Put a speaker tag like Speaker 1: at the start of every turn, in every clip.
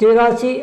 Speaker 1: 83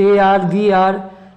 Speaker 1: AR, VR,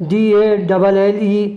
Speaker 1: DALLE,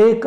Speaker 1: $1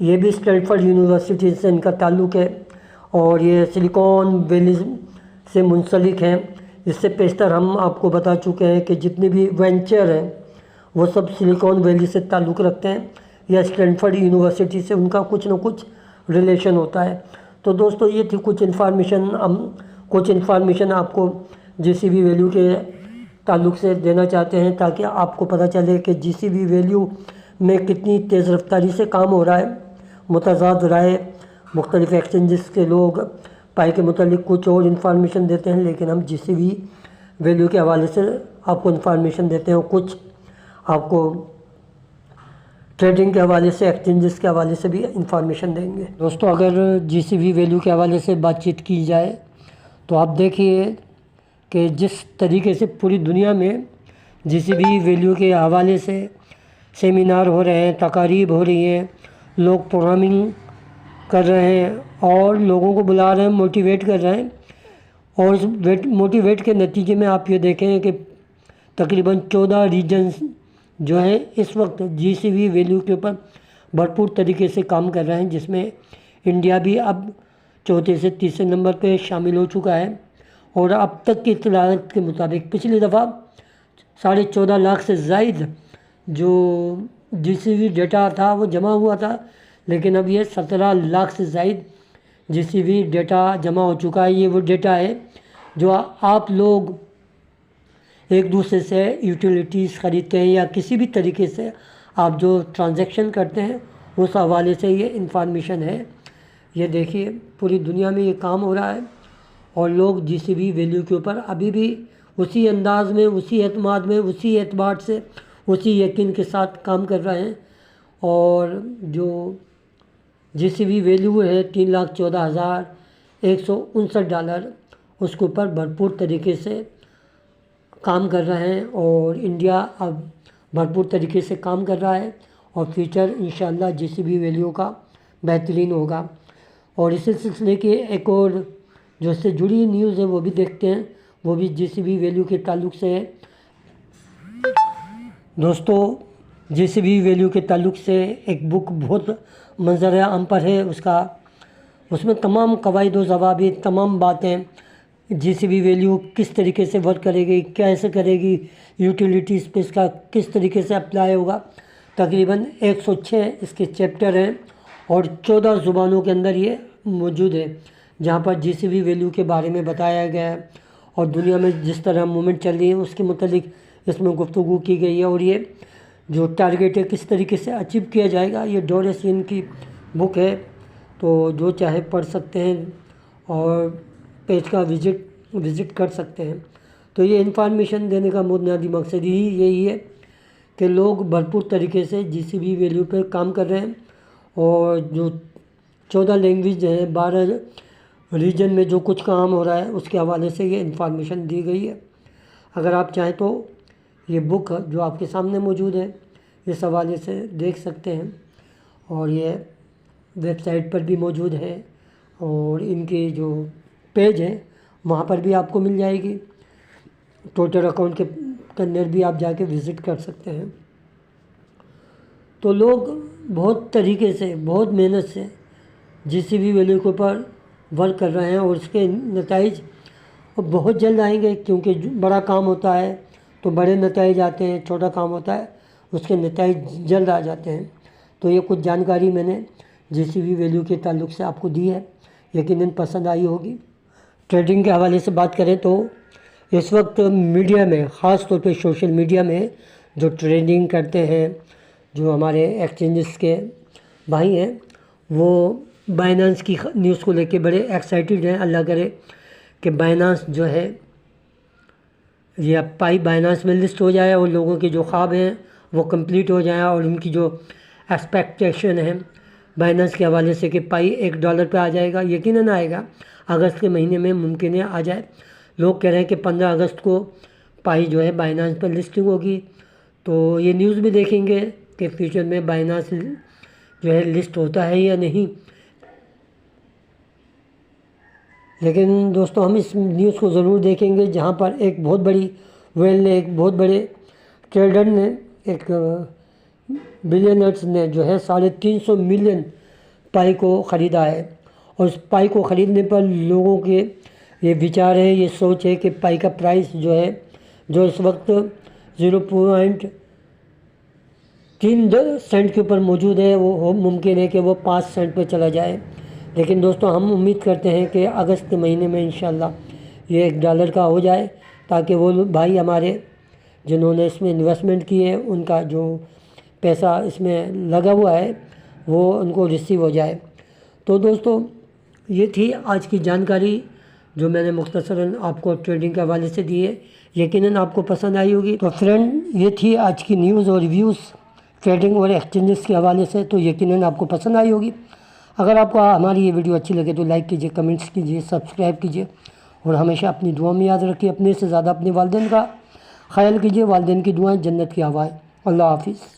Speaker 1: یہ بھی Stanford university سے ان کا تعلق ہے اور یہ سلیکان ویلی سے منسلک ہیں۔ اس سے پیشتر ہم آپ کو بتا چکے ہیں کہ جتنے بھی وینچر ہیں وہ سب سلیکان ویلی سے تعلق رکھتے ہیں یا اسٹینفورڈ یونیورسٹی سے ان کا کچھ نہ کچھ ریلیشن ہوتا ہے۔ تو دوستو یہ تھی کچھ انفارمیشن آپ کو جی سی بی ویلیو کے تعلق سے دینا چاہتے ہیں تاکہ آپ کو پتہ چلے کہ جی سی بی ویلیو میں کتنی تیز رفتاری سے کام ہو رہا ہے۔ متضاد رائے، مختلف ایکسچینجز کے لوگ پائی کے متعلق کچھ اور انفارمیشن دیتے ہیں، لیکن ہم جی سی بی ویلیو کے حوالے سے آپ کو انفارمیشن دیتے ہیں، کچھ آپ کو ٹریڈنگ کے حوالے سے، ایکسچینجز کے حوالے سے بھی انفارمیشن دیں گے۔ دوستو اگر جی سی بی ویلیو کے حوالے سے بات چیت کی جائے تو آپ دیکھیے کہ جس طریقے سے پوری دنیا میں جی سی بی ویلیو کے حوالے سے سیمینار ہو رہے ہیں، تقاریب ہو رہی ہیں، لوگ پروگرامنگ کر رہے ہیں اور لوگوں کو بلا رہے ہیں، موٹیویٹ کر رہے ہیں، اور اس موٹیویٹ کے نتیجے میں آپ یہ دیکھیں کہ تقریباً 14 ریجنز جو ہیں اس وقت جی سی بی ویلیو کے اوپر بھرپور طریقے سے کام کر رہے ہیں، جس میں انڈیا بھی اب چوتھے سے تیسرے نمبر پہ شامل ہو چکا ہے، اور اب تک کی اطلاعات کے مطابق پچھلی دفعہ 14.5 لاکھ سے زائد جو جی سی بی ڈیٹا تھا وہ جمع ہوا تھا، لیکن اب یہ 17 لاکھ سے زائد جی سی بی ڈیٹا جمع ہو چکا ہے۔ یہ وہ ڈیٹا ہے جو آپ لوگ ایک دوسرے سے یوٹیلیٹیز خریدتے ہیں یا کسی بھی طریقے سے آپ جو ٹرانزیکشن کرتے ہیں اس حوالے سے یہ انفارمیشن ہے۔ یہ دیکھیے پوری دنیا میں یہ کام ہو رہا ہے اور لوگ جی سی بی ویلیو کے اوپر ابھی بھی اسی انداز میں، اسی اعتماد میں، اسی اعتبار سے، اسی یقین کے ساتھ کام کر رہے ہیں، اور جو جی سی بی ویلیو ہے $3,14,159 اس کے اوپر بھرپور طریقے سے کام کر رہے ہیں، اور انڈیا اب بھرپور طریقے سے کام کر رہا ہے اور فیوچر انشاءاللہ جی سی بی ویلیو کا بہترین ہوگا۔ اور اسی سلسلے کی ایک اور جو اس سے جڑی نیوز ہے وہ بھی دیکھتے ہیں، وہ بھی جی سی بی ویلیو کے تعلق سے ہے۔ دوستو جی سی بی ویلیو کے تعلق سے ایک بک بہت منظر عام پر ہے، اس میں تمام قواعد و ضوابط، تمام باتیں، جی سی بی ویلیو کس طریقے سے ورک کرے گی، کیسے کرے گی، یوٹیلیٹیز پہ اس کا کس طریقے سے اپلائی ہوگا۔ تقریباً 106 اس کے چیپٹر ہیں اور 14 زبانوں کے اندر یہ موجود ہے، جہاں پر جی سی بی ویلیو کے بارے میں بتایا گیا ہے اور دنیا میں جس طرح موومنٹ چل رہی ہے اس کے متعلق اس میں گفتگو کی گئی ہے، اور یہ جو ٹارگیٹ ہے کس طریقے سے اچیو کیا جائے گا۔ یہ ڈورس ین کی بک ہے، تو جو چاہے پڑھ سکتے ہیں اور پیج کا وزٹ کر سکتے ہیں۔ تو یہ انفارمیشن دینے کا بنیادی مقصد ہی یہی ہے کہ لوگ بھرپور طریقے سے جی سی بی ویلیو پہ کام کر رہے ہیں، اور جو 14 لینگویج ہیں، 12 ریجن میں جو کچھ کام ہو رہا ہے اس کے حوالے سے یہ انفارمیشن دی گئی ہے۔ اگر آپ چاہیں تو یہ بک جو آپ کے سامنے موجود ہے اس حوالے سے دیکھ سکتے ہیں، اور یہ ویب سائٹ پر بھی موجود ہے، اور ان کے جو پیج ہیں وہاں پر بھی آپ کو مل جائے گی۔ ٹویٹر اکاؤنٹ کے اندر بھی آپ جا کے وزٹ کر سکتے ہیں۔ تو لوگ بہت طریقے سے، بہت محنت سے جی سی بی ویلیو کے اوپر ورک کر رہے ہیں، اور اس کے نتائج بہت جلد آئیں گے، کیونکہ بڑا کام ہوتا ہے تو بڑے نتائج آتے ہیں، چھوٹا کام ہوتا ہے اس کے نتائج جلد آ جاتے ہیں۔ تو یہ کچھ جانکاری میں نے جی سی بی ویلیو کے تعلق سے آپ کو دی ہے، یقیناً پسند آئی ہوگی۔ ٹریڈنگ کے حوالے سے بات کریں تو اس وقت میڈیا میں، خاص طور پہ سوشل میڈیا میں جو ٹریڈنگ کرتے ہیں، جو ہمارے ایکسچینجز کے بھائی ہیں، وہ بائنانس کی نیوز کو لے کے بڑے ایکسائٹیڈ ہیں۔ اللہ کرے کہ بائنانس جو ہے یہ اب پائی بائنانس میں لسٹ ہو جائے اور لوگوں کے جو خواب ہیں وہ کمپلیٹ ہو جائیں، اور ان کی جو ایکسپیکٹیشن ہے بائنانس کے حوالے سے کہ پائی $1 پہ آ جائے گا، یقیناً آئے گا، اگست کے مہینے میں ممکن ہے آ جائے۔ لوگ کہہ رہے ہیں کہ 15 اگست کو پائی جو ہے بائنانس پر لسٹنگ ہوگی، تو یہ نیوز بھی دیکھیں گے کہ فیوچر میں بائنانس جو ہے لسٹ ہوتا ہے یا نہیں۔ لیکن دوستو ہم اس نیوز کو ضرور دیکھیں گے جہاں پر ایک بہت بڑی ویل نے، ایک بہت بڑے ٹریڈر نے، ایک بلینئرز نے جو ہے $350 ملین پائی کو خریدا ہے، اور اس پائی کو خریدنے پر لوگوں کے یہ وچار ہے، یہ سوچ ہے کہ پائی کا پرائس جو ہے، جو اس وقت 0.3 سینٹ کے اوپر موجود ہے، وہ ممکن ہے کہ وہ 5 سینٹ پہ چلا جائے۔ لیکن دوستو ہم امید کرتے ہیں کہ اگست کے مہینے میں انشاءاللہ یہ $1 کا ہو جائے، تاکہ وہ بھائی ہمارے جنہوں نے اس میں انویسٹمنٹ کی ہے، ان کا جو پیسہ اس میں لگا ہوا ہے وہ ان کو ریسیو ہو جائے۔ تو دوستو یہ تھی آج کی جانکاری جو میں نے مختصراً آپ کو ٹریڈنگ کے حوالے سے دی ہے، یقیناً آپ کو پسند آئی ہوگی۔ تو فرینڈ یہ تھی آج کی نیوز اور ریویوز ٹریڈنگ اور ایکسچینجز کے حوالے سے، تو یقیناً آپ کو پسند آئی ہوگی۔ اگر آپ کو ہماری یہ ویڈیو اچھی لگے تو لائک کیجیے، کمنٹس کیجیے، سبسکرائب کیجیے، اور ہمیشہ اپنی دعا میں یاد رکھیے، اپنے سے زیادہ اپنے والدین کا خیال کیجیے۔ والدین کی دعائیں جنت کی ہوائیں۔ اللہ حافظ۔